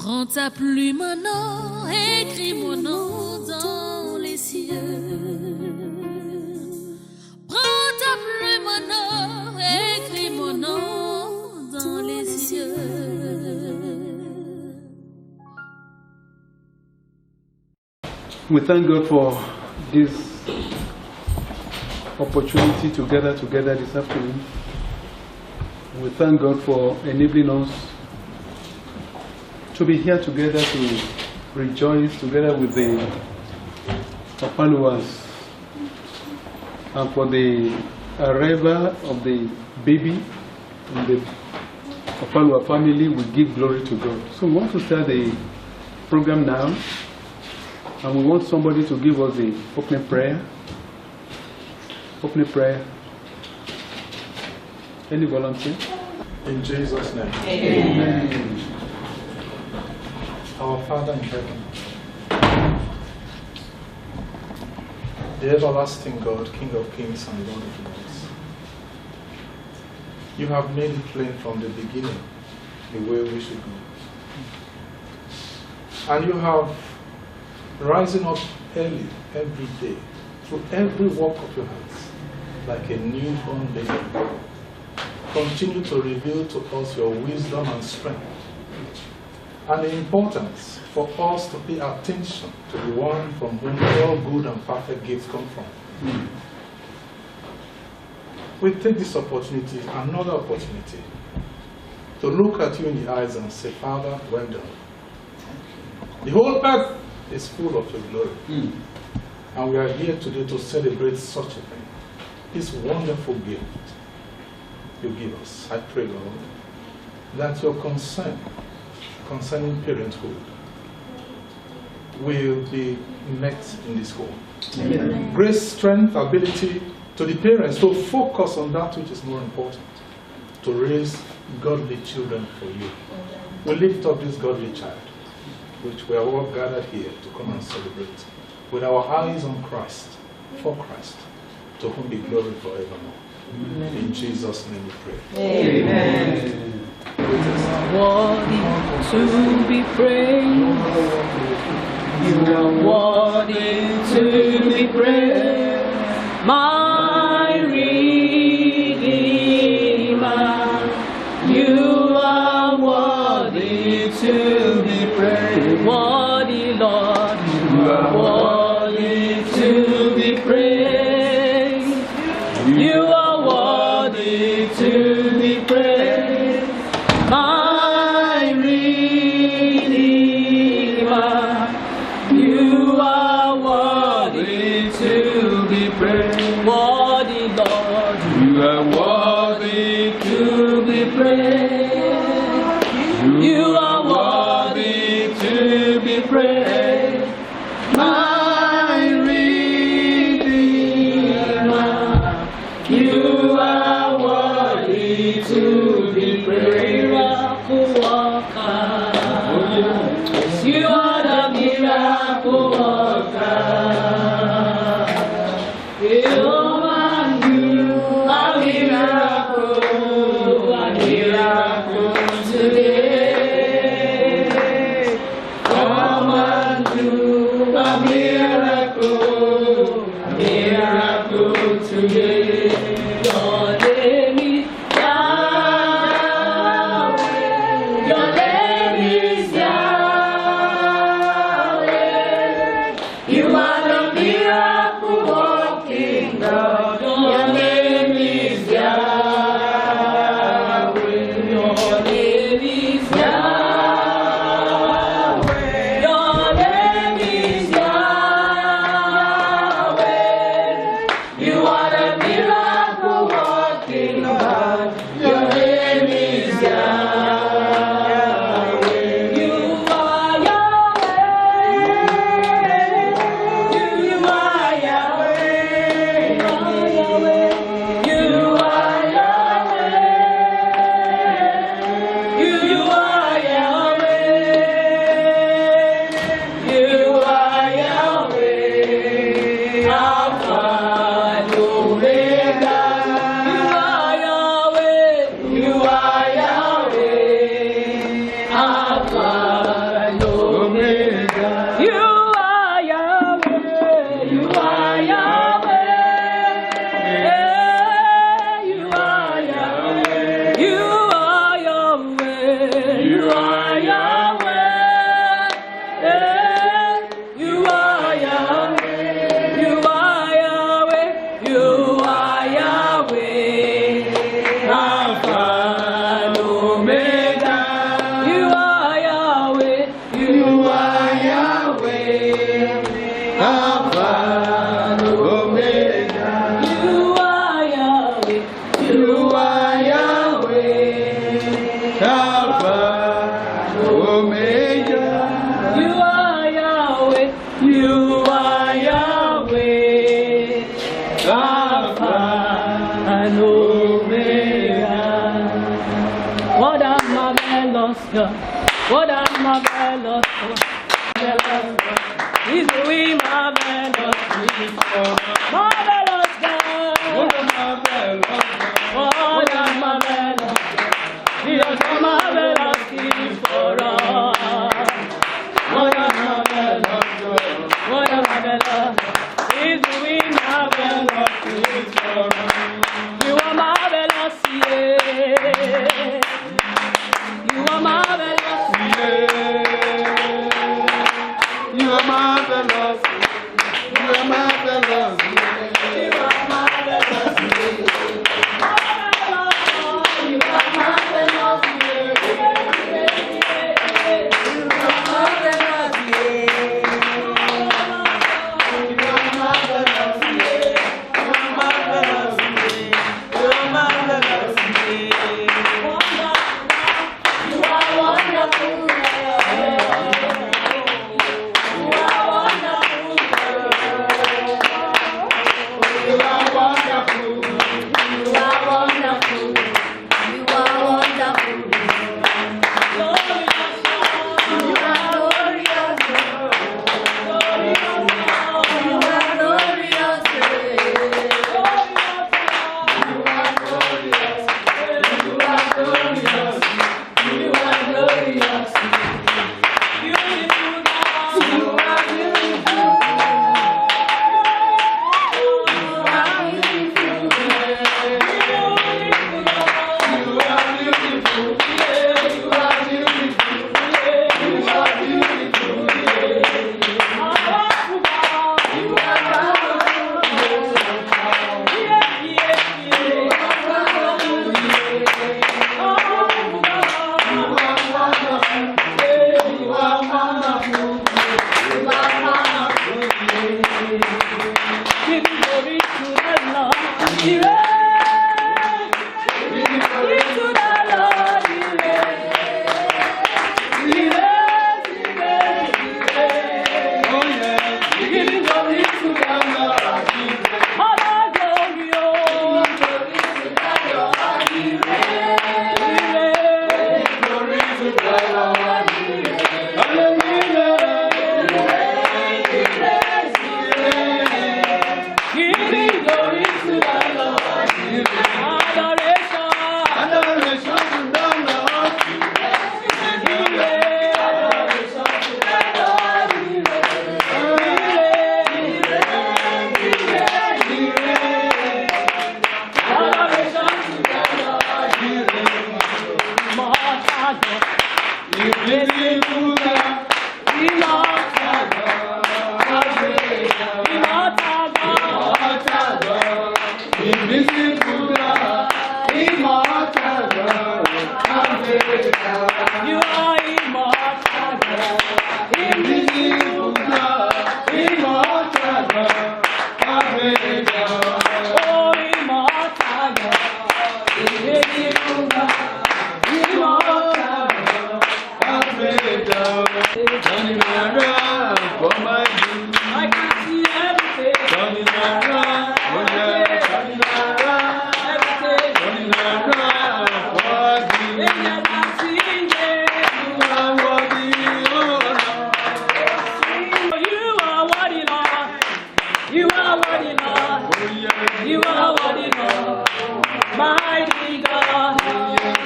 Prends ta plume maintenant, écris mon nom dans les cieux. Prends ta plume maintenant, écris mon nom dans les cieux. We thank God for this opportunity to gather together this afternoon. We thank God for enabling us to be here together to rejoice together with the Opaluas and for the arrival of the baby in the Opalua family. We give glory to God. So we want to start the program now, and we want somebody to give us the opening prayer. Opening prayer. Any volunteer? In Jesus' name. Amen. Our Father in heaven, the everlasting God, King of kings and Lord of lords, you have made it plain from the beginning the way we should go. And you have risen up early every day through every work of your hands like a newborn baby. Continue to reveal to us your wisdom and strength, and the importance for us to pay attention to the one from whom all good and perfect gifts come from. We take this opportunity, another opportunity, to look at you in the eyes and say, Father, well done. The whole earth is full of your glory. And we are here today to celebrate such a thing, this wonderful gift you give us. I pray, Lord, that your concern concerning parenthood will be met in this home. Amen. Grace, strength, ability to the parents to focus on that which is more important, to raise godly children for you. We lift up this godly child, which we are all gathered here to come and celebrate, with our eyes on Christ, for Christ, to whom be glory forevermore. Amen. In Jesus' name we pray. Amen. Worthy to be praised. You are worthy to be praised. My Redeemer, you are worthy to be praised. Worthy Lord, you are worthy to be praised. You are worthy to be praised. My Redeemer, you are worthy to be praised. Worthy Lord, you are worthy to be praised. You are worthy to be praised. My Redeemer, you are worthy to be praised. Miracle worker, you are the miracle worker. You are a miracle today. Come and do a miracle today. Your name is Yahweh. Your name Omega. You are Yahweh. You are Yahweh. Alpha and Omega. What a marvelous God. What a marvelous God. He's doing marvelous things. Marvelous God. What a marvelous God. What a marvelous God. He has done marvelous things for us. What a marvelous God. What a marvelous. He's doing marvelous things for us. You are marvelous, yeah. You are marvelous, Yeah. You are marvelous. You are marvelous.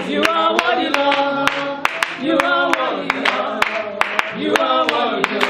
you are marvelous, you are marvelous, You are worthy.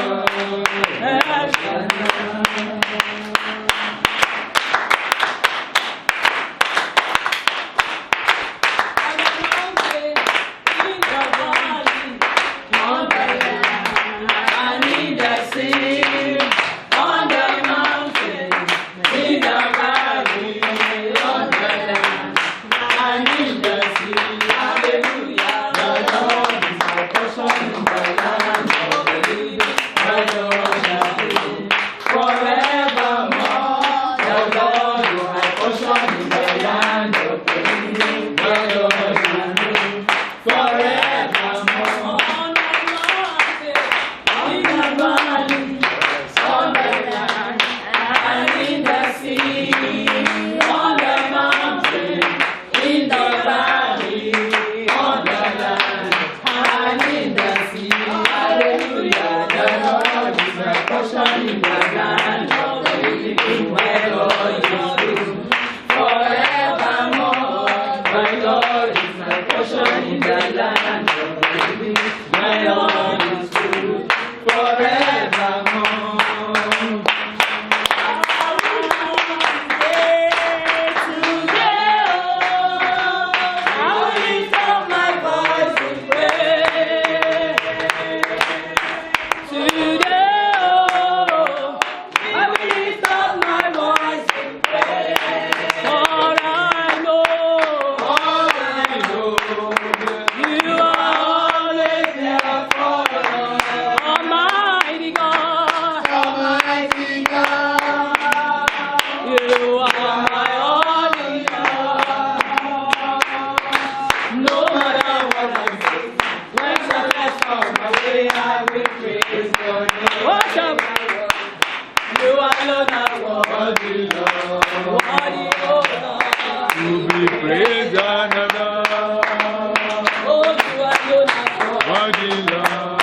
worthy Lord.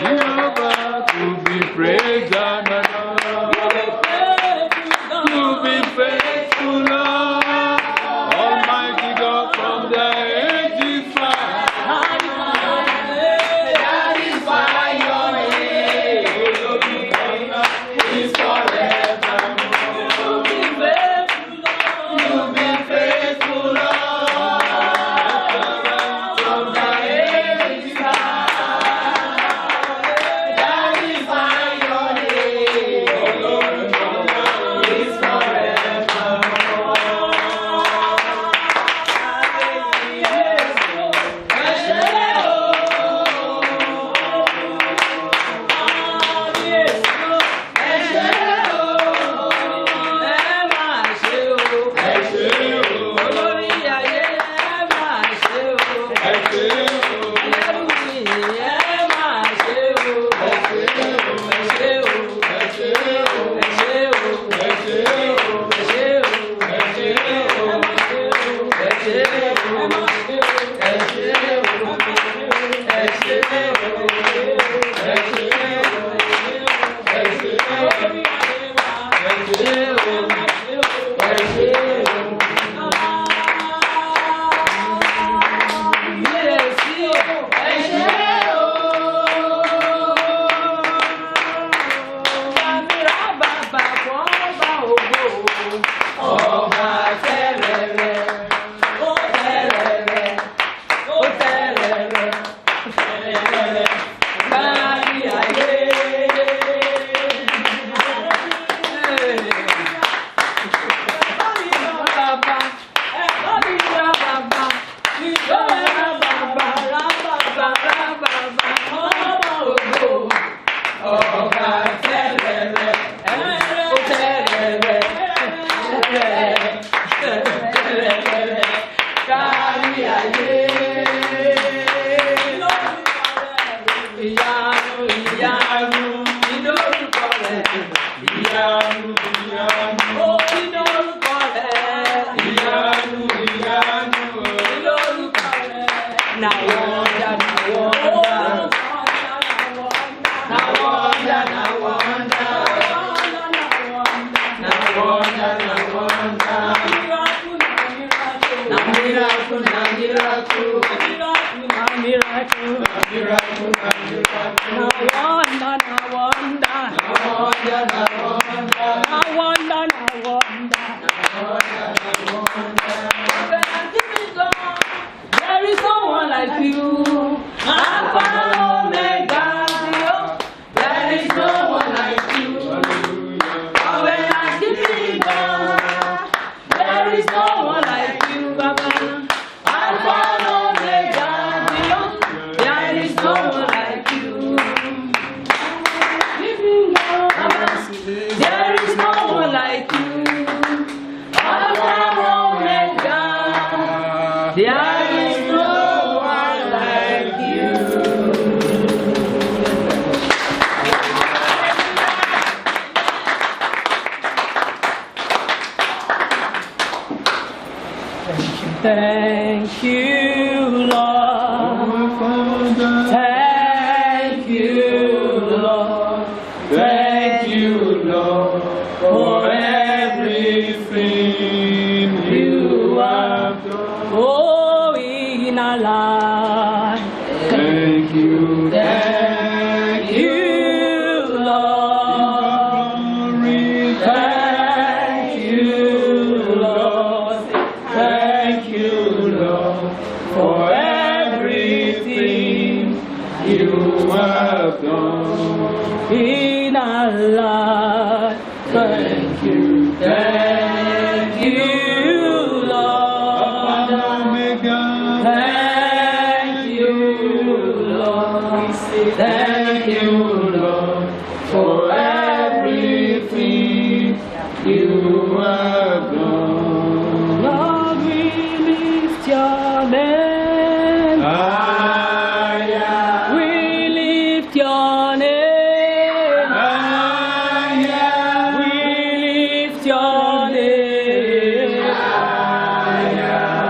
Jehovah, to be praised and adored. To be faithful, Lord. Almighty God, from the ages past. That is why your name is forevermore. To be faithful, Lord. From the ages past. That is why your name is Thank you, Lord. Thank you, Lord. Thank you, Lord, for everything you have done. Oh, in our life. Thank you, thank you, Lord. Thank you, Lord. Thank you, Lord, for everything you have done in our life. Thank you, Lord. Thank you, Lord. Thank you, Lord, for everything you have done. Lord, we lift your name. We lift your name. We lift your name.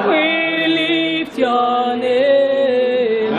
We lift your name.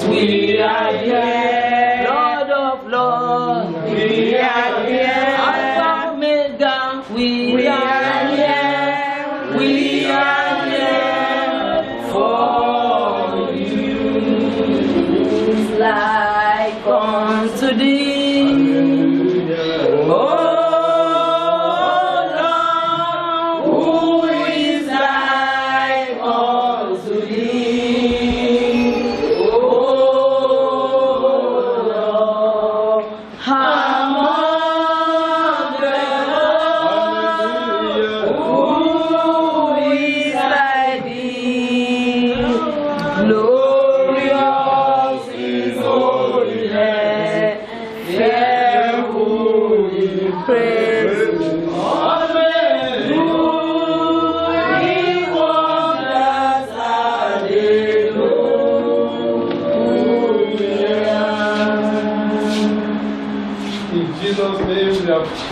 We are here, Lord of Lords. We are here, Alpha Omega. We are here. We are here for you. Like unto thee, oh Lord, who is like unto thee?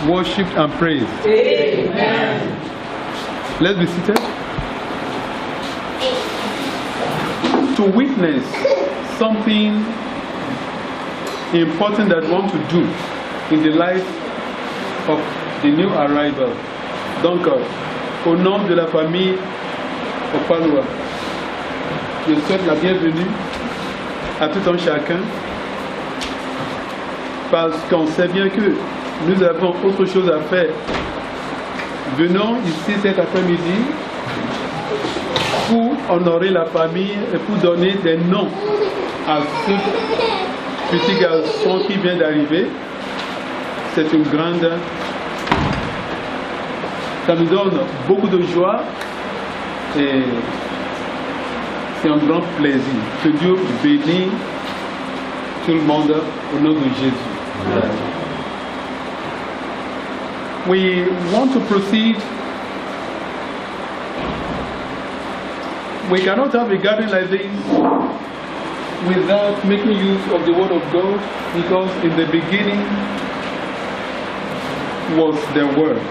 Worshipped and praised. Amen. Let's be seated. To witness something important that we want to do in the life of the new arrival. Donc, au nom de la famille Opaloa, je souhaite la bienvenue à tout un chacun, parce qu'on sait bien que nous avons autre chose à faire. Venons ici cet après-midi pour honorer la famille et pour donner des noms à ce petit garçon qui vient d'arriver. C'est une grande... Ça nous donne beaucoup de joie et c'est un grand plaisir. Que Dieu bénisse tout le monde au nom de Jésus. Amen. We want to proceed. We cannot have a gathering like this without making use of the Word of God, because in the beginning was the Word.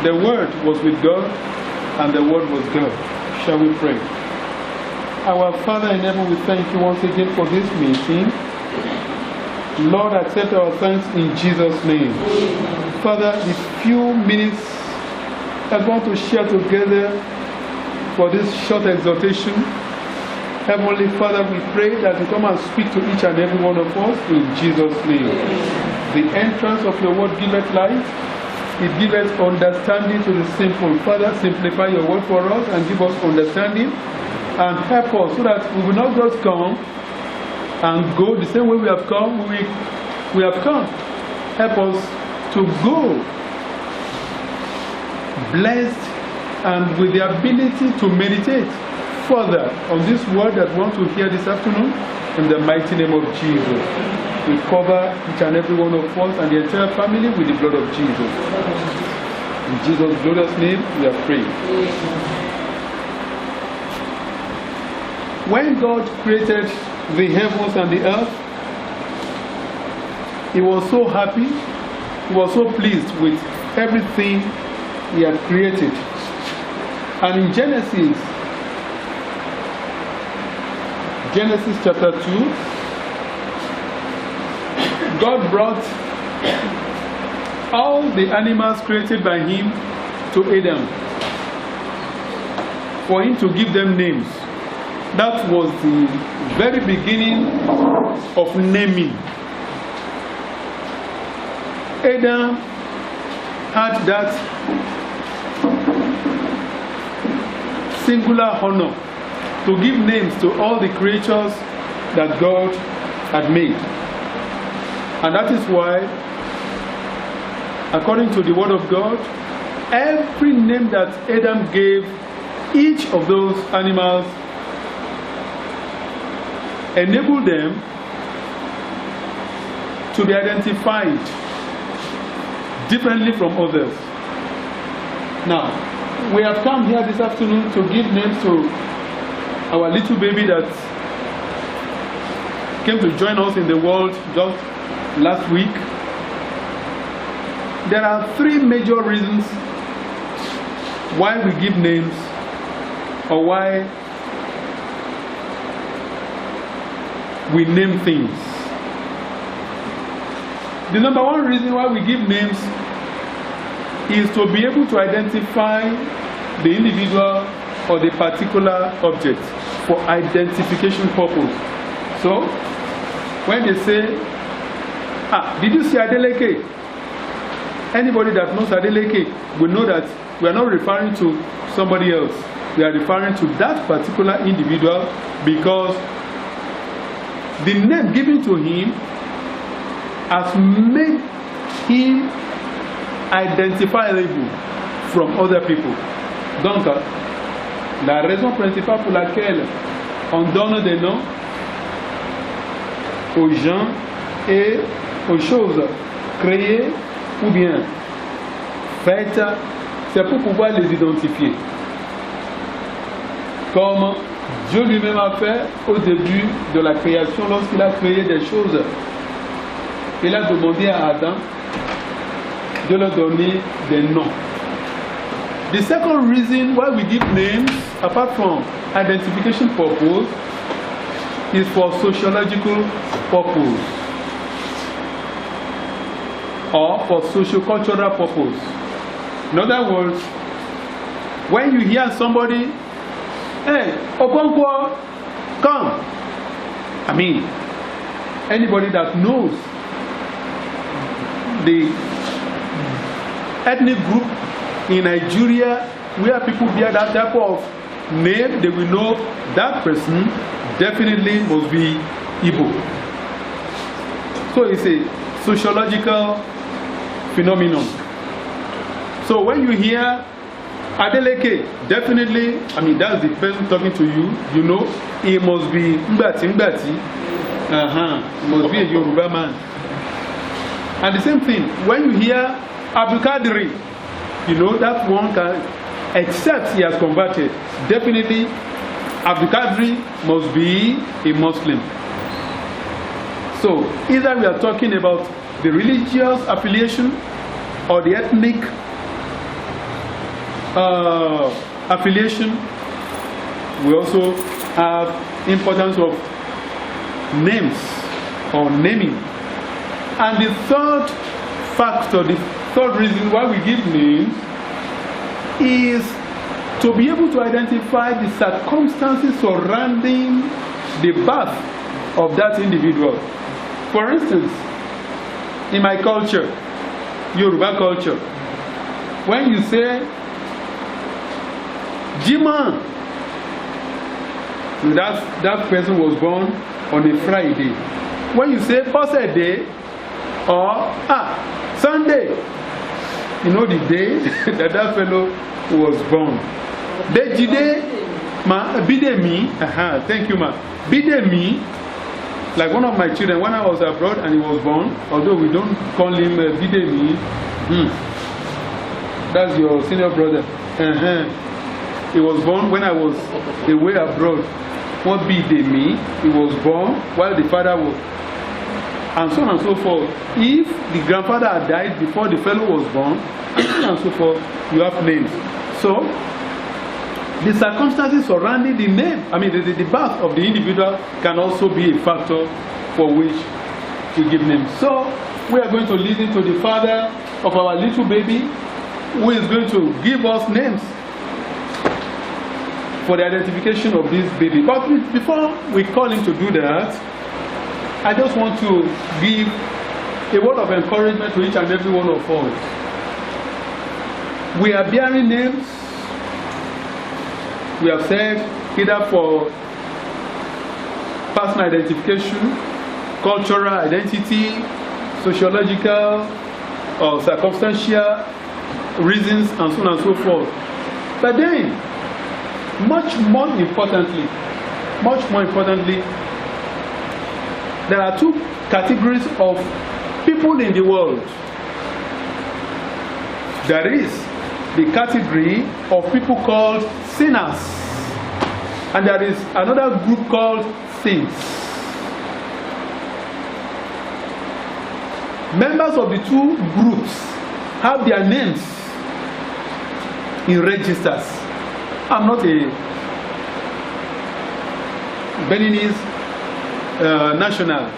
The Word was with God, and the Word was God. Shall we pray? Our Father in heaven, we thank you once again for this meeting. Lord, accept our thanks in Jesus' name. Father, the few minutes I want to share together for this short exhortation, Heavenly Father, we pray that you come and speak to each and every one of us in Jesus' name. The entrance of your word giveth light. It giveth understanding to the simple. Father, simplify your word for us and give us understanding and help us so that we will not just come and go the same way we have come. We have come. Help us to go blessed and with the ability to meditate further on this word that we want to hear this afternoon. In the mighty name of Jesus, we cover each and every one of us and the entire family with the blood of Jesus. In Jesus' glorious name, we are praying. When God created the heavens and the earth, He was so happy, He was so pleased with everything He had created. And in Genesis chapter 2, God brought all the animals created by Him to Adam for Him to give them names. That was the very beginning of naming. Adam had that singular honor to give names to all the creatures that God had made. And that is why, according to the Word of God, every name that Adam gave each of those animals enabled them to be identified differently from others. Now, we have come here this afternoon to give names to our little baby that came to join us in the world just last week. There are three major reasons why we give names, or why we name things. The number one reason why we give names is to be able to identify the individual or the particular object for identification purpose. So, when they say, did you see Adeleke? Anybody that knows Adeleke will know that we are not referring to somebody else. We are referring to that particular individual because the name given to him has made him identifiable from other people. Donc, la raison principale pour laquelle on donne des noms aux gens et aux choses créées ou bien faites, c'est pour pouvoir les identifier. Comme Dieu lui-même a fait au début de la création, lorsqu'il a créé des choses, il a demandé à Adam de leur donner des noms. The second reason why we give names, apart from identification purpose, is for sociological purpose or for socio-cultural purpose. In other words, when you hear somebody, hey, Okonkwo, come. I mean, anybody that knows the ethnic group in Nigeria where people bear that type of name, they will know that person definitely must be Igbo. So it's a sociological phenomenon. So when you hear Adeleke, definitely, I mean, that's the person talking to you, you know, he must be Mbati. He must be a Yoruba man. And the same thing, when you hear Abdulkadri, you know, that one can, except he has converted, definitely Abdulkadri must be a Muslim. So, either we are talking about the religious affiliation or the ethnic affiliation, we also have importance of names or naming. And the third factor, the third reason why we give names is to be able to identify the circumstances surrounding the birth of that individual. For instance, in my culture, Yoruba culture, when you say Jima, that person was born on a Friday. When you say Posede or Sunday, you know the day that fellow was born. Bejide Bidemi, thank you, ma. Bidemi, like one of my children, when I was abroad and he was born, although we don't call him Bidemi, that's your senior brother. He was born when I was away abroad. What Bidemi? He was born while the father was, and so on and so forth. If the grandfather had died before the fellow was born, and so on and so forth, you have names. So, the circumstances surrounding the name, I mean the birth of the individual can also be a factor for which we give names. So, we are going to listen to the father of our little baby who is going to give us names for the identification of this baby. But before we call him to do that, I just want to give a word of encouragement to each and every one of us. We are bearing names, we have said, either for personal identification, cultural identity, sociological or circumstantial reasons, and so on and so forth. But then, much more importantly, there are two categories of people in the world. There is the category of people called sinners, and there is another group called saints. Members of the two groups have their names in registers. I'm not a Beninese national.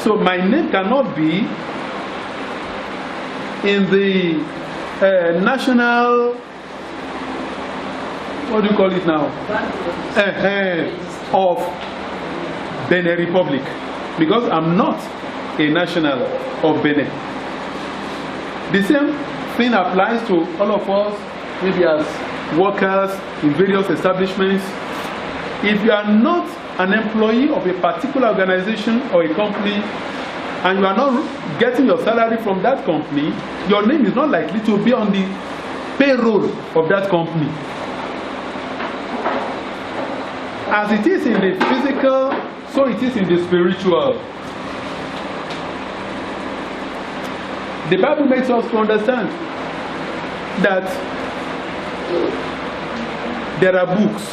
So my name cannot be in the national, what do you call it now? Of Benin Republic, because I'm not a national of Benin. The same thing applies to all of us, maybe as workers in various establishments. If you are not an employee of a particular organization or a company, and you are not getting your salary from that company, your name is not likely to be on the payroll of that company. As it is in the physical, so it is in the spiritual. The Bible makes us to understand that there are books.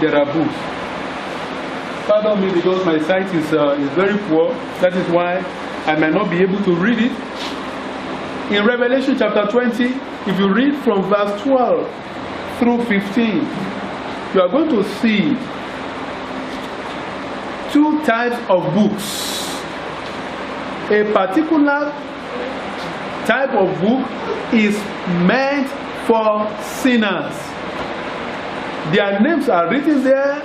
There are books. Pardon me because my sight is very poor. That is why I might not be able to read it. In Revelation chapter 20, if you read from verse 12 through 15, you are going to see two types of books. A particular type of book is meant for sinners. Their names are written there,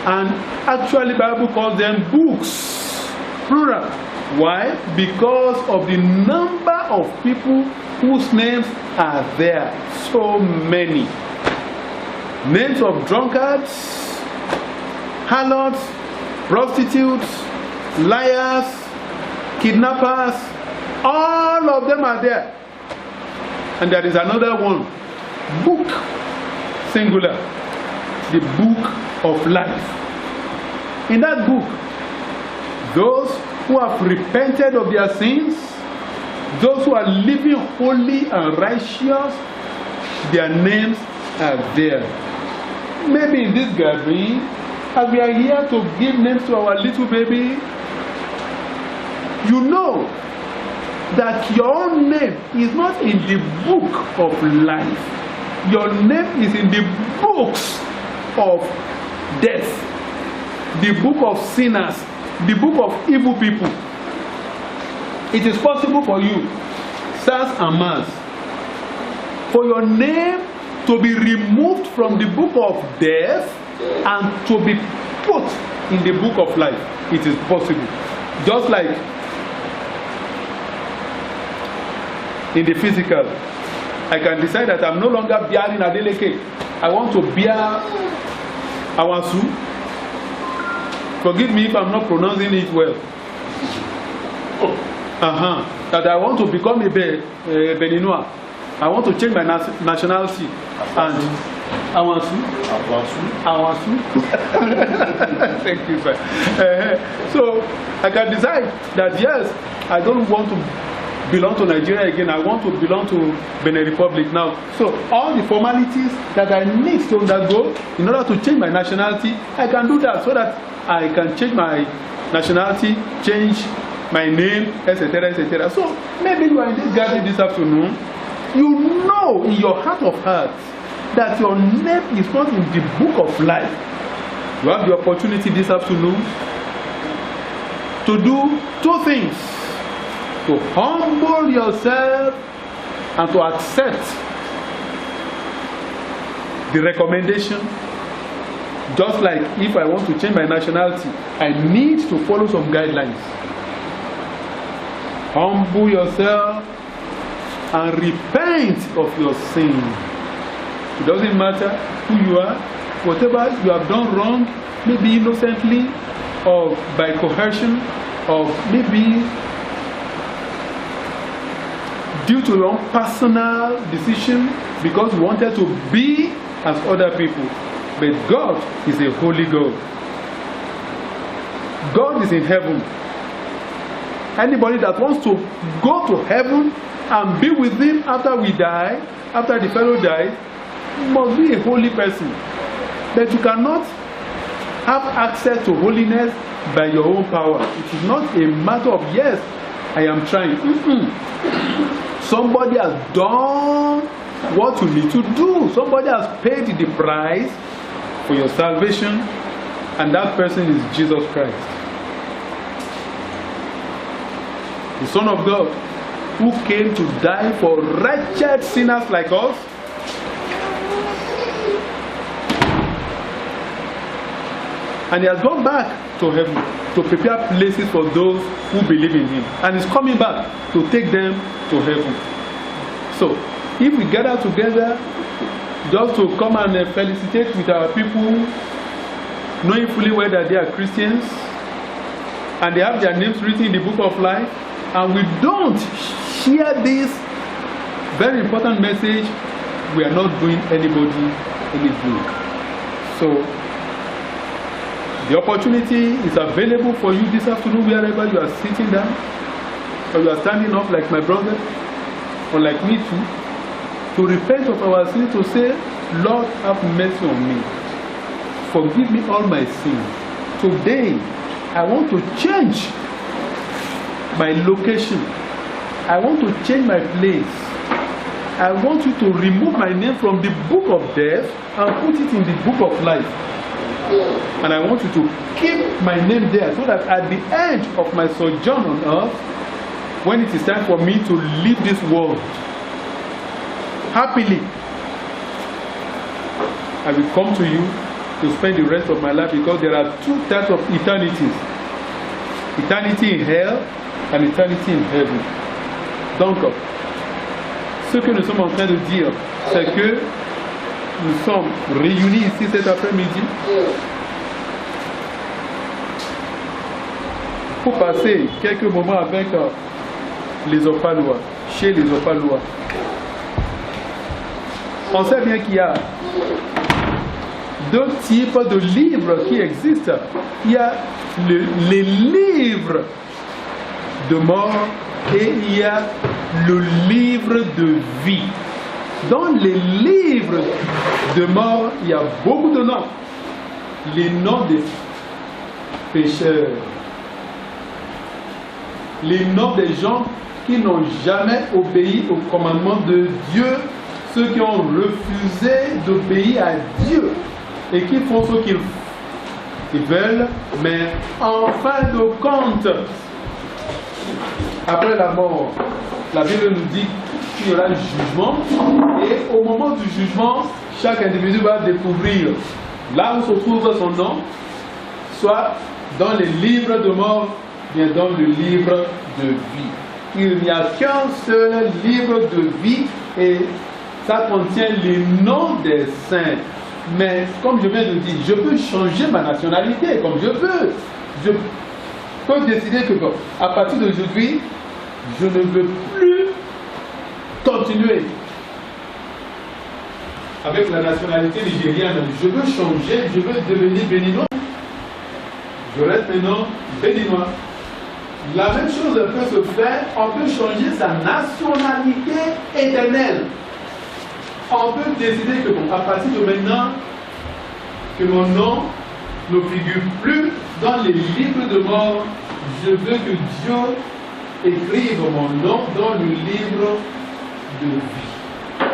and actually the Bible calls them books, plural. Why? Because of the number of people whose names are there. So many. Names of drunkards, harlots, prostitutes, liars, kidnappers, all of them are there. And there is another one, book, singular, the book of life. In that book, those who have repented of their sins, those who are living holy and righteous, their names are there. Maybe in this gathering, as we are here to give names to our little baby, you know that your own name is not in the book of life. Your name is in the books of death, the book of sinners, the book of evil people. It is possible for you, sirs and mans, for your name to be removed from the book of death and to be put in the book of life. It is possible. Just like in the physical, I can decide that I'm no longer bearing Adeleke. I want to bear Awansu. Forgive me if I'm not pronouncing it well. That I want to become a Beninois. I want to change my nationality. And Awansu. Thank you, sir. So I can decide that yes, I don't want to belong to Nigeria again. I want to belong to Benin Republic now. So all the formalities that I need to undergo in order to change my nationality, I can do that so that I can change my nationality, change my name, etc., etc. So maybe you are in this gathering this afternoon. You know in your heart of hearts that your name is not in the book of life. You have the opportunity this afternoon to do two things: to humble yourself and to accept the recommendation. Just like if I want to change my nationality, I need to follow some guidelines. Humble yourself and repent of your sin. It doesn't matter who you are, whatever you have done wrong, maybe innocently or by coercion, or maybe due to your own personal decision because you wanted to be as other people. But God is a holy God. God is in heaven. Anybody that wants to go to heaven and be with him after we die, after the fellow dies, must be a holy person. But you cannot have access to holiness by your own power. It is not a matter of, yes, I am trying. Somebody has done what you need to do. Somebody has paid the price for your salvation. And that person is Jesus Christ, the Son of God, who came to die for wretched sinners like us. And he has gone back to heaven to prepare places for those who believe in him. And he's coming back to take them to heaven. So, if we gather together just to come and felicitate with our people, knowing fully well that they are Christians, and they have their names written in the book of life, and we don't share this very important message, we are not doing anybody any good. So, the opportunity is available for you this afternoon, wherever you are sitting down, or you are standing up like my brother, or like me too, to repent of our sins, to say, Lord, have mercy on me. Forgive me all my sins. Today, I want to change my location. I want to change my place. I want you to remove my name from the book of death and put it in the book of life. And I want you to keep my name there, so that at the end of my sojourn on earth, when it is time for me to leave this world happily, I will come to you to spend the rest of my life, because there are two types of eternities: eternity in hell and eternity in heaven. Donc, ce que nous sommes en train de dire, c'est que nous sommes réunis ici cet après-midi pour passer quelques moments avec les Opalois, chez les Opalois. On sait bien qu'il y a deux types de livres qui existent. Il y a les livres de mort et il y a le livre de vie. Dans les livres de mort, il y a beaucoup de noms. Les noms des pécheurs. Les noms des gens qui n'ont jamais obéi au commandement de Dieu. Ceux qui ont refusé d'obéir à Dieu et qui font ce qu'ils veulent, mais en fin de compte, après la mort, la Bible nous dit qu'il y aura le jugement, et au moment du jugement, chaque individu va découvrir là où se trouve son nom, soit dans les livres de mort, bien dans le livre de vie. Il n'y a qu'un seul livre de vie, et ça contient les noms des saints. Mais comme je viens de dire, je peux changer ma nationalité comme je veux. Je peux décider que à partir d'aujourd'hui, je ne veux plus continuer avec la nationalité nigériane. Je veux changer, je veux devenir béninois. Je reste maintenant béninois. La même chose peut se faire, on peut changer sa nationalité éternelle. On peut décider que à partir de maintenant, que mon nom ne figure plus dans les livres de mort. Je veux que Dieu écrive mon nom dans le livre de vie.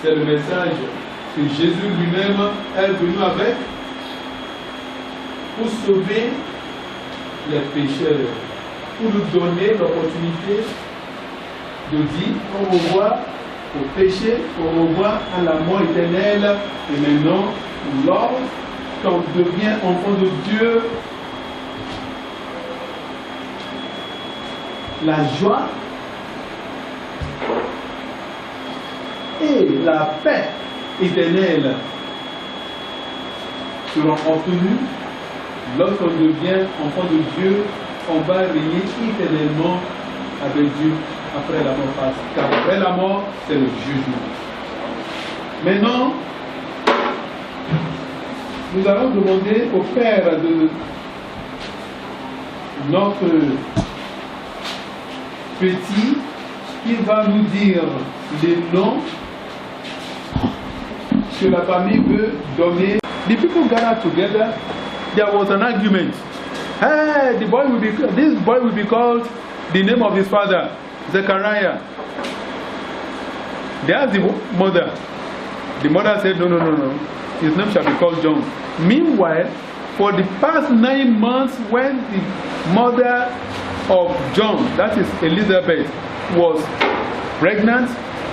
C'est le message que Jésus lui-même est venu avec pour sauver les pécheurs, pour nous donner l'opportunité de dire au revoir au péché, au revoir à la mort éternelle. Et maintenant, lorsqu'on devient enfant de Dieu, la joie et la paix éternelle seront obtenues. Lorsqu'on devient enfant de Dieu, on va régner éternellement avec Dieu après la mort. Car après la mort, c'est le jugement. Maintenant, nous allons demander au Père de notre petit qui va nous dire les noms que la famille veut donner. The people gathered together. There was an argument. Hey, this boy will be called the name of his father, Zechariah. They asked the mother. The mother said, no. his name shall be called John. Meanwhile, for the past 9 months, when the mother of John, that is Elizabeth, was pregnant,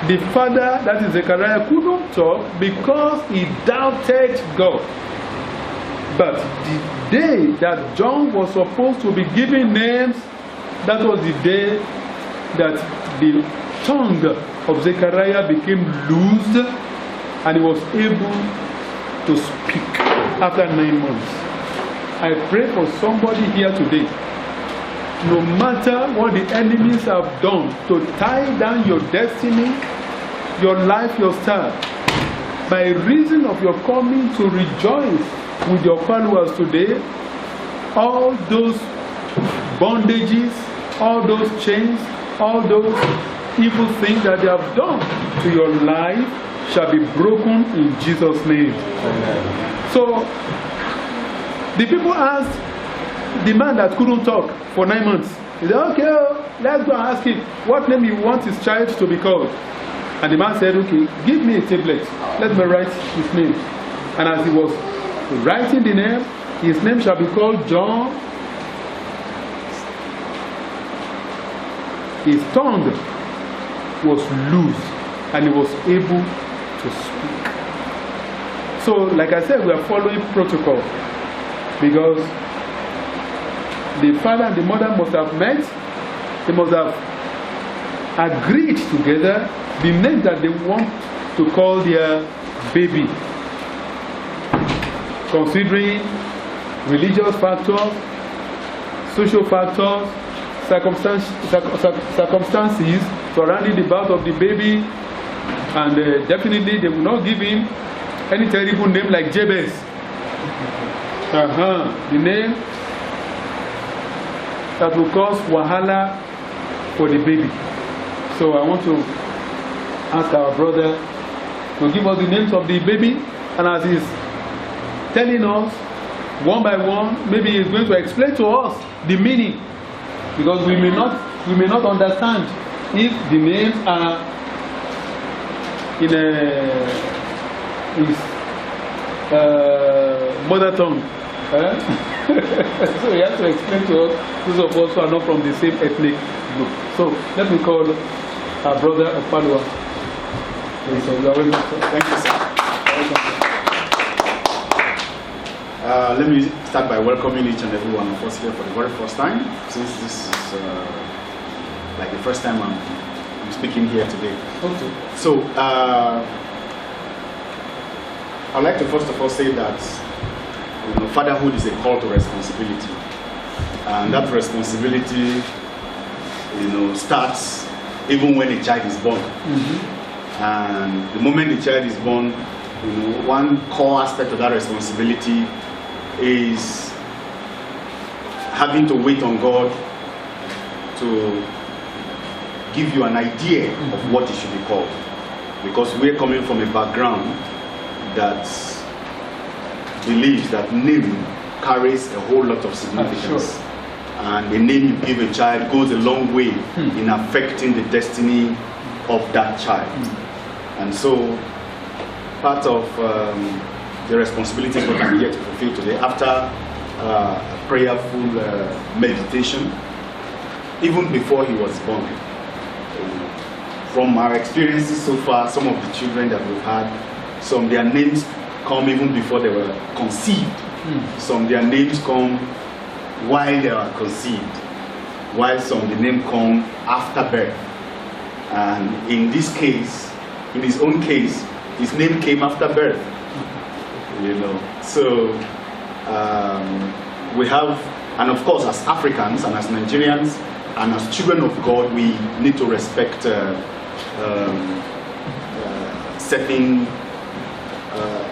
the father, that is Zechariah, couldn't talk because he doubted God. But the day that John was supposed to be given names, that was the day that the tongue of Zechariah became loosed and he was able to speak after 9 months. I pray for somebody here today. No matter what the enemies have done to tie down your destiny, your life, your star, by reason of your coming to rejoice with your followers today, all those bondages, all those chains, all those evil things that they have done to your life shall be broken in Jesus' name. Amen. So, the people asked the man that couldn't talk for 9 months, he said, okay, let's go and ask him what name he wants his child to be called. And the man said, okay, give me a tablet, let me write his name. And as he was writing the name, his name shall be called John. His tongue was loose and he was able to speak. So, like I said, we are following protocol because the father and the mother must have met, they must have agreed together the name that they want to call their baby, considering religious factors, social factors, circumstances surrounding the birth of the baby, and definitely they will not give him any terrible name like Jabez. The name that will cause wahala for the baby. So I want to ask our brother to give us the names of the baby, and as he's telling us one by one, maybe he's going to explain to us the meaning, because we may not understand if the names are in his mother tongue. So he has to explain to us, those of us who are not from the same ethnic group. So let me call our brother Opalua. Thank you, sir. Let me start by welcoming each and every one of us here for the very first time, since this is like the first time I'm speaking here today. Okay. So, I'd like to first of all say that fatherhood is a call to responsibility, and that responsibility, starts even when a child is born. And the moment the child is born, one core aspect of that responsibility is having to wait on God to give you an idea of what it should be called, because we're coming from a background that believes that name carries a whole lot of significance. Sure. And the name you give a child goes a long way in affecting the destiny of that child. And so part of the responsibilities that I'm here to fulfill today, after a prayerful meditation, even before he was born. From our experiences so far, some of the children that we've had, some their names come even before they were conceived. Some their names come while they are conceived, while some the name come after birth. And in this case, in his own case, his name came after birth. So we have, and of course as Africans and as Nigerians and as children of God, we need to respect certain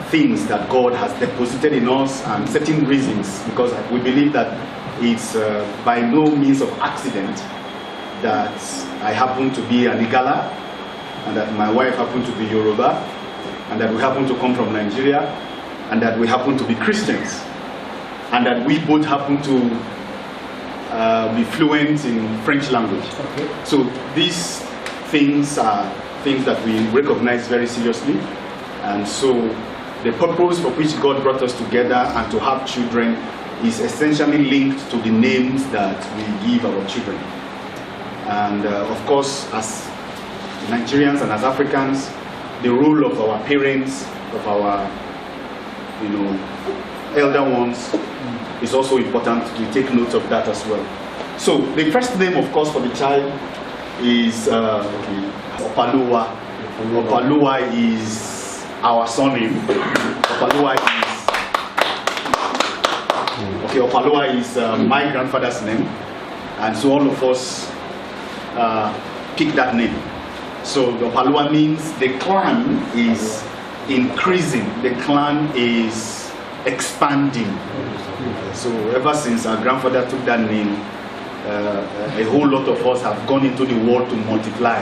things that God has deposited in us, and certain reasons, because we believe that it's by no means of accident that I happen to be an Igala, and that my wife happened to be Yoruba, and that we happen to come from Nigeria, and that we happen to be Christians, and that we both happen to be fluent in French language. Okay. So these things are things that we recognize very seriously, and so the purpose for which God brought us together and to have children is essentially linked to the names that we give our children. And of course, as Nigerians and as Africans, the role of our parents, of our elder ones is also important. We take note of that as well. So the first name, of course, for the child is Opaluwa. Opaluwa is our surname. Opaluwa is my grandfather's name, and so all of us pick that name. So the Opaluwa means the clan is increasing, the clan is expanding. So ever since our grandfather took that name, a whole lot of us have gone into the world to multiply.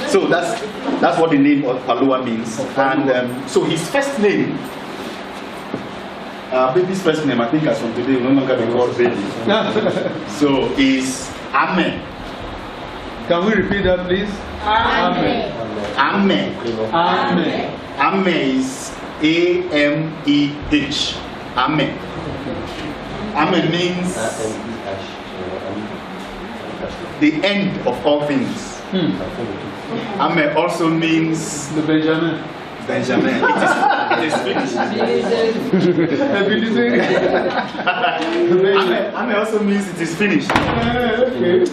So that's what the name of Opaluwa means. And so his first name, baby's first name, I think as from today, will no longer be called baby. So is Ame. Can we repeat that, please? Ame. Ame. Ame. Ame is A-M-E-H. Ame. Ame means the end of all things. Ame also means the Benjamin. Benjamin. It is finished. Ame also means it is finished. Okay.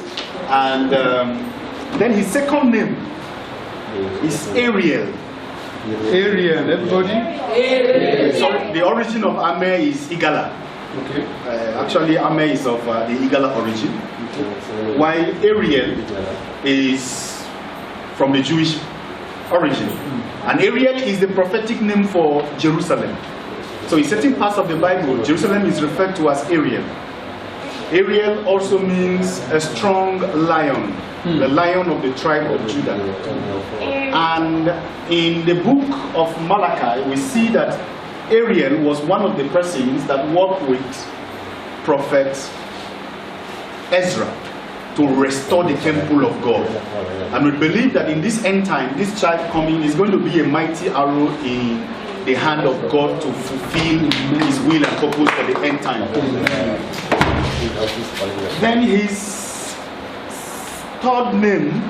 And then his second name is Ariel. Ariel, everybody? Ariel. So the origin of Ame is Igala. Okay. Actually, Ame is of the Igala origin, while Ariel is from the Jewish origin. And Ariel is the prophetic name for Jerusalem. So in certain parts of the Bible, Jerusalem is referred to as Ariel. Ariel also means a strong lion, the lion of the tribe of Judah. And in the book of Malachi, we see that Ariel was one of the persons that worked with prophet Ezra to restore the temple of God. And we believe that in this end time, this child coming is going to be a mighty arrow in the hand of God to fulfill his will and purpose for the end time. Then his third name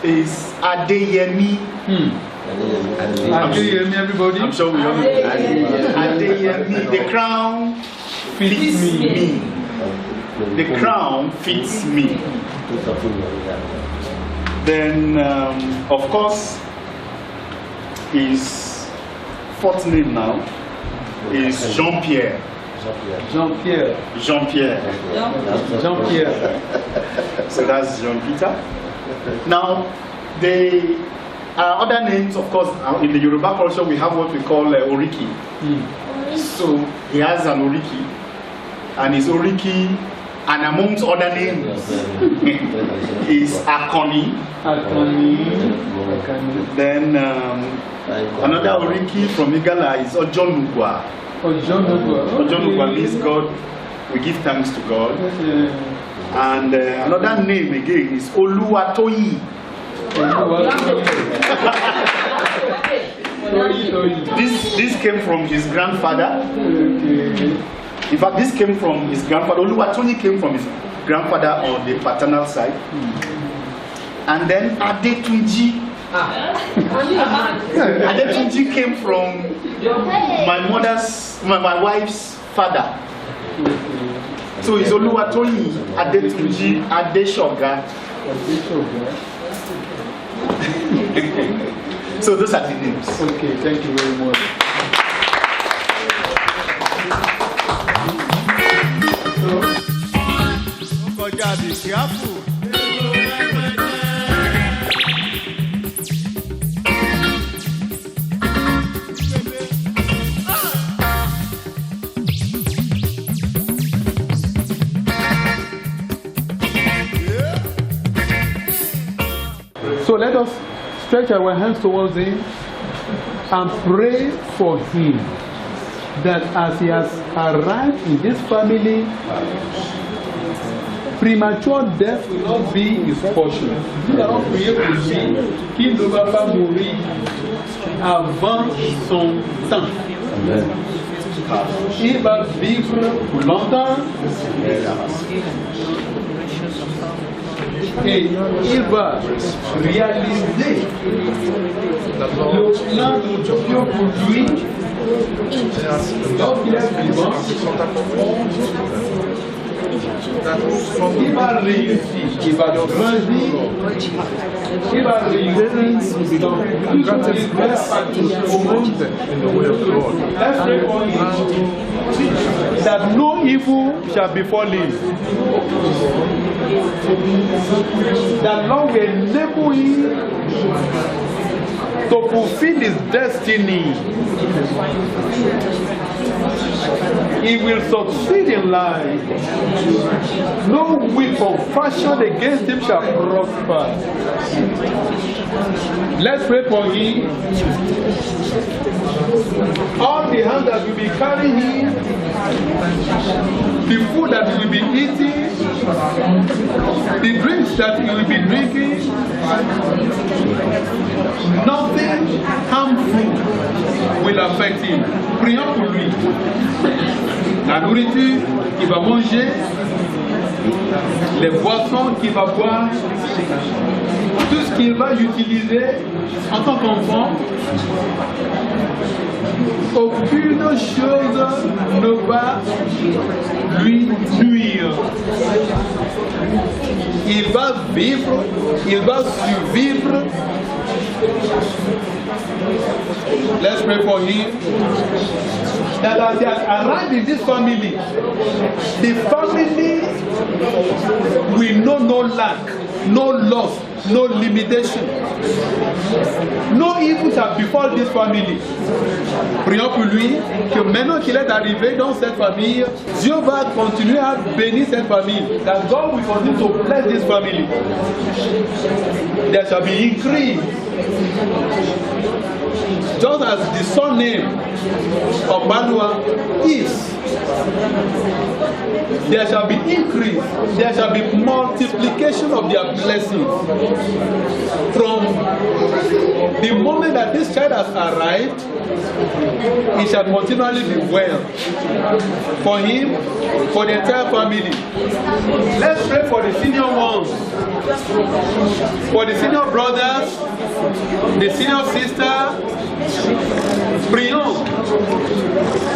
is Adeyemi. Adeyemi, everybody? I'm sure we all know Adeyemi. The crown fits me. The crown fits me. Then, of course, his fourth name now is Jean-Pierre. Jean-Pierre. Jean-Pierre. Jean-Pierre. So that's Jean-Peter. Now, the other names, of course, in the Yoruba culture, we have what we call Oriki. So he has an Oriki, and his Oriki, and amongst other names, is Akoni. Then another Oriki from Igala is Ojonugwa. Ojonugwa means God. We give thanks to God. And another name again is Oluwatoyi. This came from his grandfather. In fact, this came from his grandfather. Oluwatoyi came from his grandfather on the paternal side. And then Adetunji. Adetunji came from my wife's father. So it's Oluwatoyi, Adetunji, Adeshoga. So those are the names. Okay, thank you very much. So let us stretch our hands towards him and pray for him that as he has arrived in this family, premature death will not be his portion. avant son temps. Il va vivre pour longtemps et il va réaliser le plan de Dieu pour lui. Lorsqu'il est vivant, il va réussir, il va grandir, il va réussir dans tout ce qui est au monde. Let's pray for him that no evil shall befall him. That Lord will enable him to fulfill his destiny. He will succeed in life. No weapon fashioned against him shall prosper. Let's pray for him. All the hands that will be carrying him, the food that he will be eating, the drinks that he will be drinking, nothing harmful will affect him. Prions pour lui. La nourriture qu'il va manger, les boissons qu'il va boire, tout ce qu'il va utiliser en tant qu'enfant, aucune chose ne va lui nuire. Il va vivre, il va survivre. Let's pray for him. That as he has arrived in this family, the family will know no lack, no loss, no limitation. No evil shall befall this family. Prions pour lui que maintenant qu'il est arrivé dans cette famille, Dieu va continuer à bénir cette famille. That God will continue to bless this family. There shall be increase. Just as the surname of Manoah is, there shall be increase, there shall be multiplication of their blessings. From the moment that this child has arrived, it shall continually be well for him, for the entire family. Let's pray for the senior ones, for the senior brothers, the senior sisters. Prions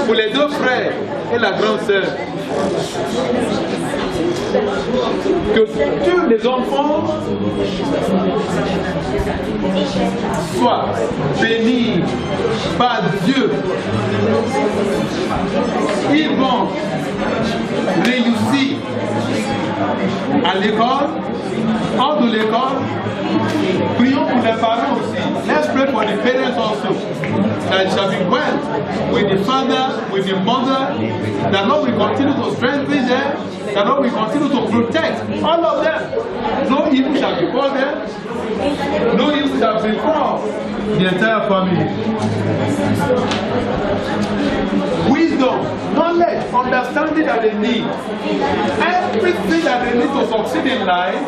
pour les deux frères et la grande sœur. Que tous les enfants soient bénis par Dieu. Ils vont réussir à l'école, hors de l'école. Prions pour les parents aussi. Let's pray for the parents also. That it shall be well with the father, with the mother. That Lord will continue to strengthen them. That Lord will continue to protect all of them. No evil shall befall them. No evil shall befall the entire family. Wisdom, knowledge, understanding that they need. Everything that they need to succeed in life,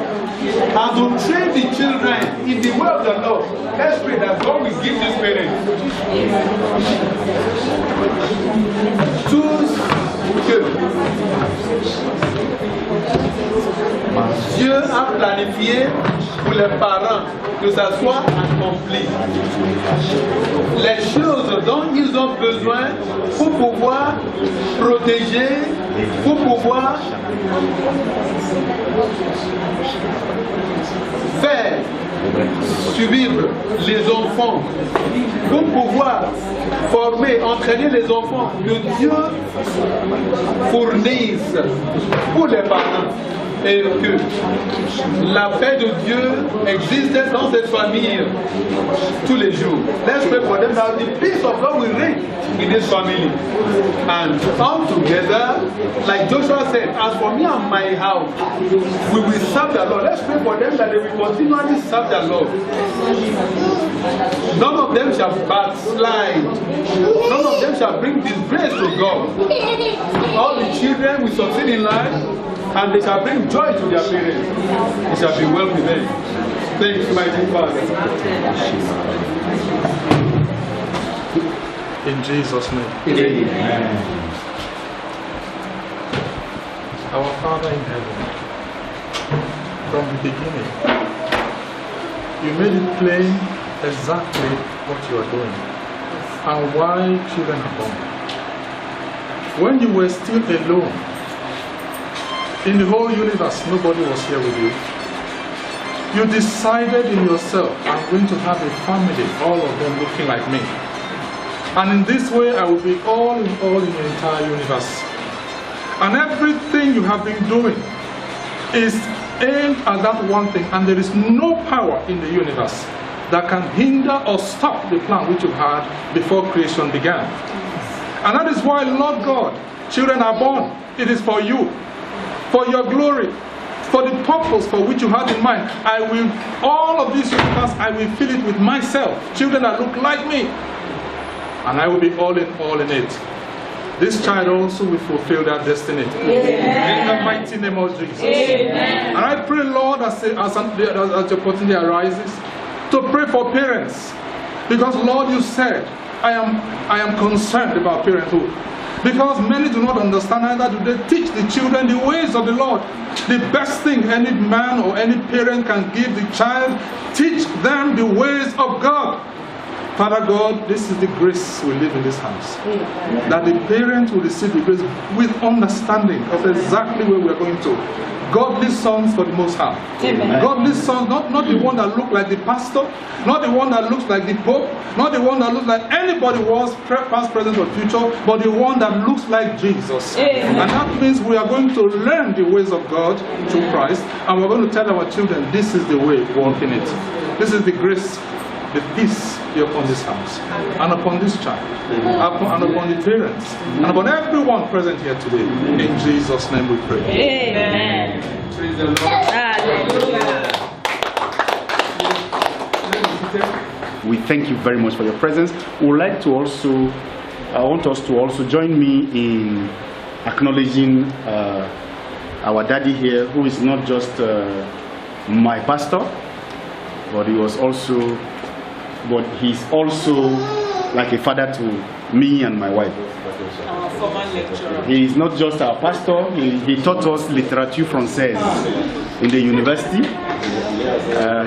and to train the children in the way of the Lord. Let's pray that God will give these parents. Tout ce que Dieu a planifié pour les parents, que ça soit accompli. Les choses dont ils ont besoin pour pouvoir protéger, pour pouvoir faire suivre les enfants, pour pouvoir former, entraîner les enfants que Dieu fournisse pour les parents. Et que la paix de Dieu existe dans cette famille tous les jours. Let's pray for them that the peace of God will reign in this family. And all together, like Joshua said, as for me and my house, we will serve the Lord. Let's pray for them that they will continually serve the Lord. None of them shall backslide. None of them shall bring disgrace to God. All the children will succeed in life, and they shall bring joy to their parents. It shall be well with them. Thank you, mighty Father. In Jesus' name. Amen. Our Father in heaven, from the beginning, you made it plain exactly what you are doing and why children are born. When you were still alone, in the whole universe, nobody was here with you. You decided in yourself, I'm going to have a family, all of them looking like me. And in this way, I will be all in the entire universe. And everything you have been doing is aimed at that one thing. And there is no power in the universe that can hinder or stop the plan which you had before creation began. And that is why, Lord God, children are born. It is for you, for your glory, for the purpose for which you had in mind. I will, all of this universe, I will fill it with myself. Children that look like me. And I will be all in it. This child also will fulfill that destiny. Amen. In the mighty name of Jesus. Amen. And I pray, Lord, as the opportunity arises, to pray for parents. Because, Lord, you said, I am concerned about parenthood. Because many do not understand, neither do they teach the children the ways of the Lord. The best thing any man or any parent can give the child, teach them the ways of God. Father God, this is the grace we live in this house. Amen. That the parents will receive the grace with understanding of exactly where we are going to. Godly sons for the Most High. Amen. Godly sons, not the one that look like the pastor, not the one that looks like the Pope, not the one that looks like anybody was, past, present, or future, but the one that looks like Jesus. Amen. And that means we are going to learn the ways of God through Christ, and we're going to tell our children, this is the way, walk in it. This is the grace, the peace be upon this house, and upon this child, and upon the parents, and upon everyone present here today. In Jesus' name we pray. Amen. Praise the Lord. Hallelujah. We thank you very much for your presence. We would like to also, I want us to also join me in acknowledging our daddy here, who is not just my pastor, but he's also like a father to me and my wife. Our former lecturer. He is not just our pastor, he taught us literature française in the university.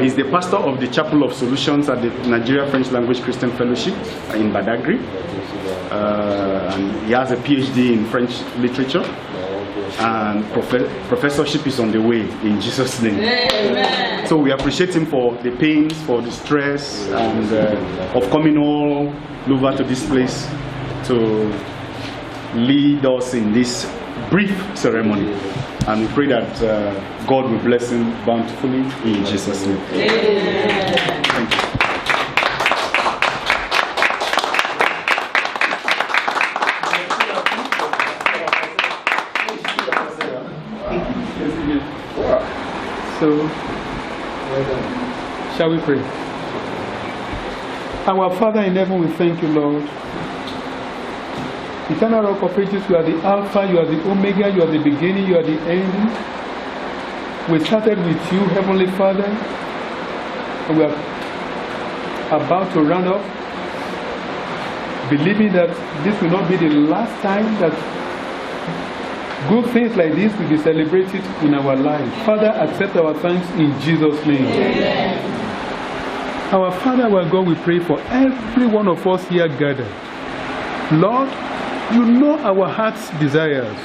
He's the pastor of the Chapel of Solutions at the Nigeria French Language Christian Fellowship in Badagry. And he has a PhD in French literature. And professorship is on the way in Jesus' name. Amen. So we appreciate him for the pains, for the stress, and of coming all over to this place to lead us in this brief ceremony. And we pray that God will bless him bountifully in Jesus' name. Amen. Thank you. So, shall we pray? Our Father in heaven, we thank you, Lord. Eternal Rock of Ages, you are the Alpha, you are the Omega, you are the beginning, you are the end. We started with you, Heavenly Father, and we are about to round up, believing that this will not be the last time that good things like this will be celebrated in our lives. Father, accept our thanks in Jesus' name. Amen. Our Father, our God, we pray for every one of us here gathered. Lord, you know our heart's desires.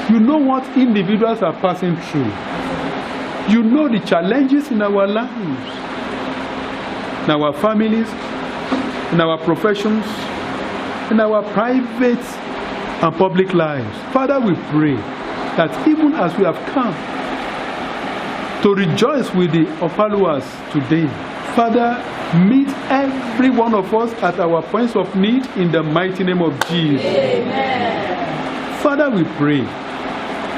You know what individuals are passing through. You know the challenges in our lives, in our families, in our professions, in our private and public lives. Father, we pray that even as we have come to rejoice with the followers today, Father, meet every one of us at our points of need in the mighty name of Jesus. Amen. Father, we pray,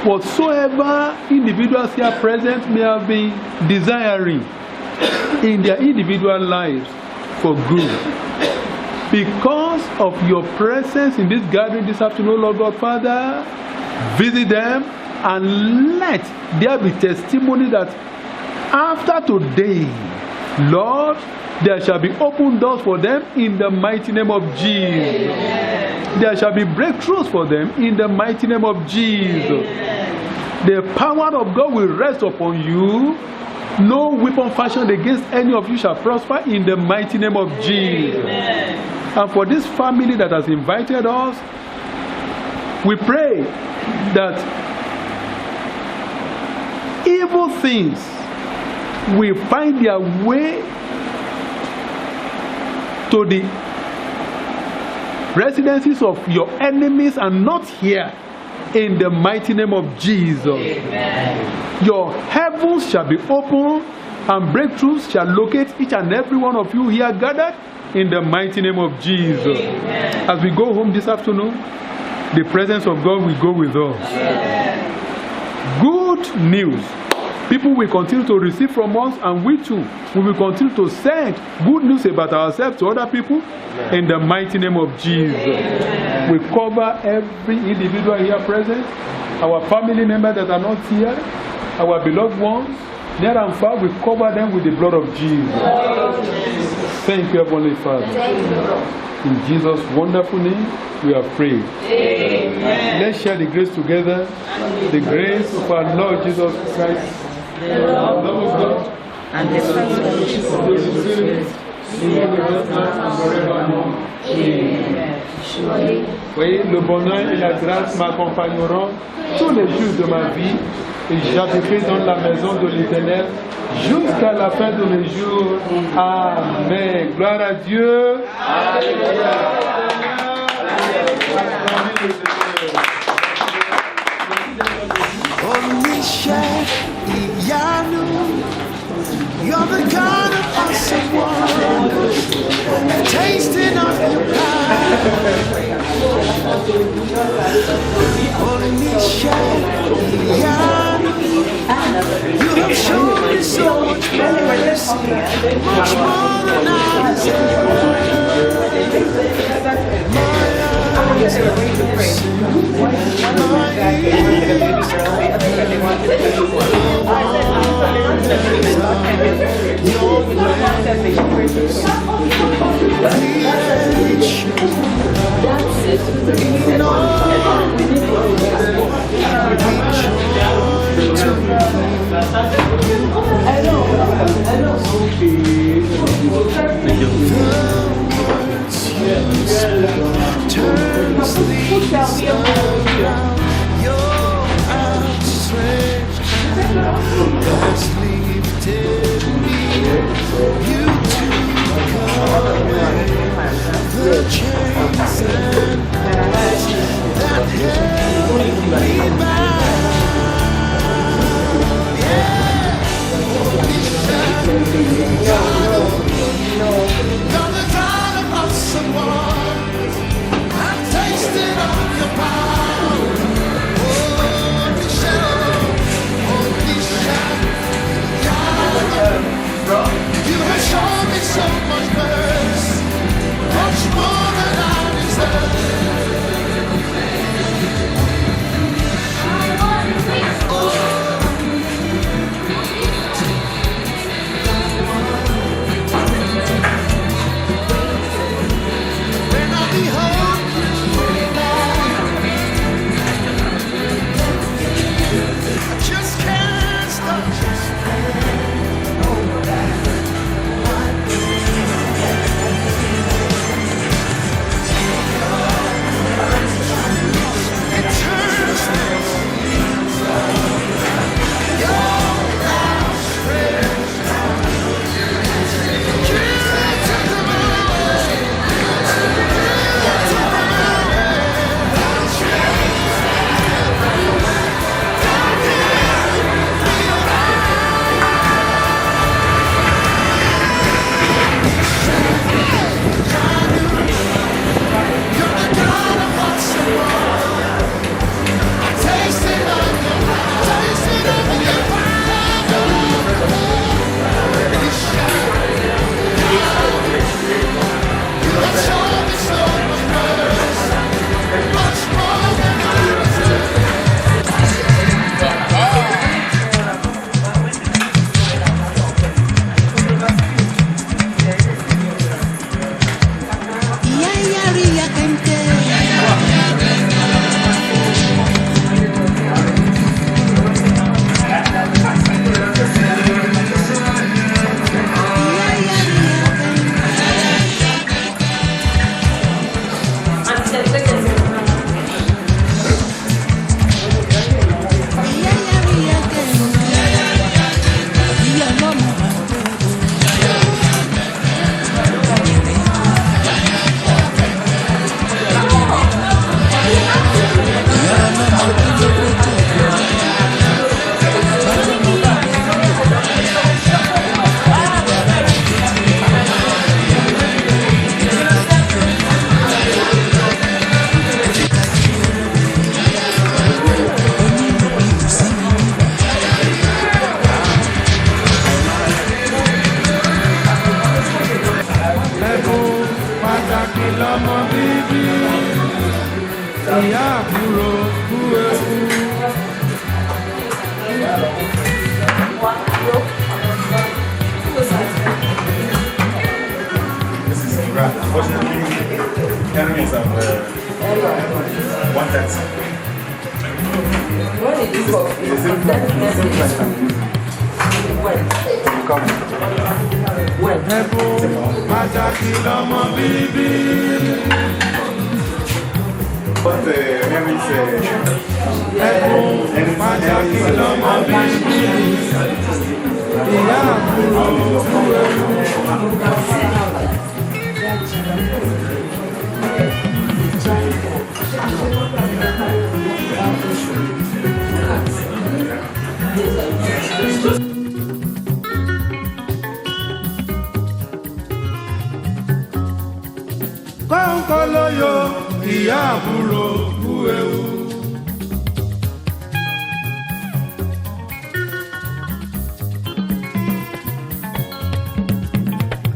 whatsoever individuals here present may have been desiring in their individual lives for good, because of your presence in this gathering this afternoon, Lord God, Father, visit them and let there be testimony that after today, Lord, There shall be open doors for them in the mighty name of Jesus. There shall be breakthroughs for them in the mighty name of Jesus. The power of God will rest upon you. No weapon fashioned against any of you shall prosper in the mighty name of Jesus. And for this family that has invited us, we pray that evil things will find their way to the residences of your enemies and not here, in the mighty name of Jesus. Amen. Your heavens shall be open and breakthroughs shall locate each and every one of you here gathered in the mighty name of Jesus. Amen. As we go home this afternoon, the presence of God will go with us. Amen. Good news. People will continue to receive from us, and we too will continue to send good news about ourselves to other people. Amen. In the mighty name of Jesus. Amen. We cover every individual here present, our family members that are not here, our beloved ones, near and far, we cover them with the blood of Jesus. Thank you, Heavenly Father. In Jesus' wonderful name, we are prayed. Amen. Let's share the grace together. The grace of our Lord Jesus Christ, the love of God, and the fellowship of the Holy Spirit, be with us now and forevermore. Amen. Oui, le bonheur et la grâce m'accompagneront tous les jours de ma vie, et j'habiterai dans la maison de l'Éternel jusqu'à la fin de mes jours. Amen. Gloire à Dieu. You're the God of awesome wonders, tasting of your power. You have shown me so much mercy, much more than I deserve. My eyes have seen, my ears your turns things around. Your outstretched hand has lifted me. You took away the chains and Kọ́ńkọ́lọ́yọ̀ ìyá àbúrò kú ewu.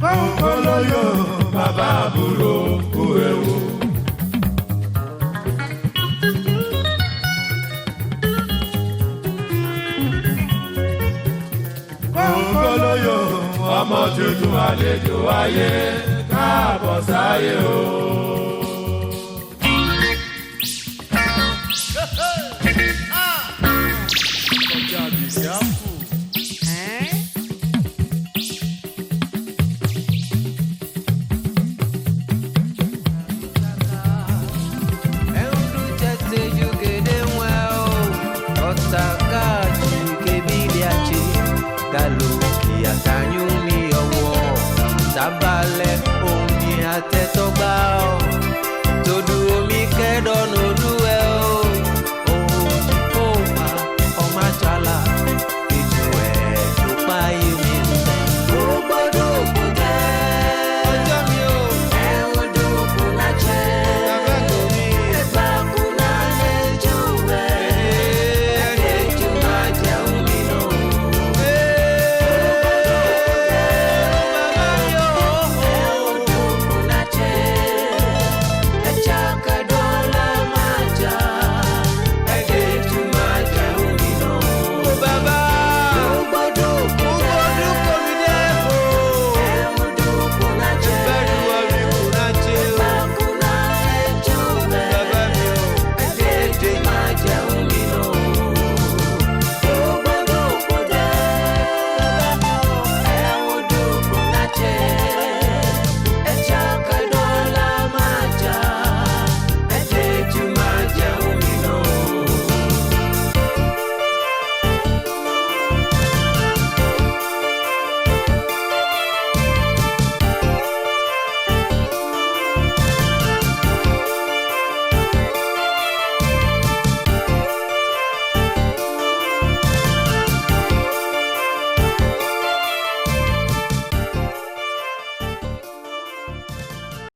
Kọ́ńkọ́lọ́yọ̀ bàbá àbúrò kú ewu. Kọ́ńkọ́lọ́yọ̀ ọmọ tuntun àlejò ayé káàbọ̀ sáyé o. Galo, e a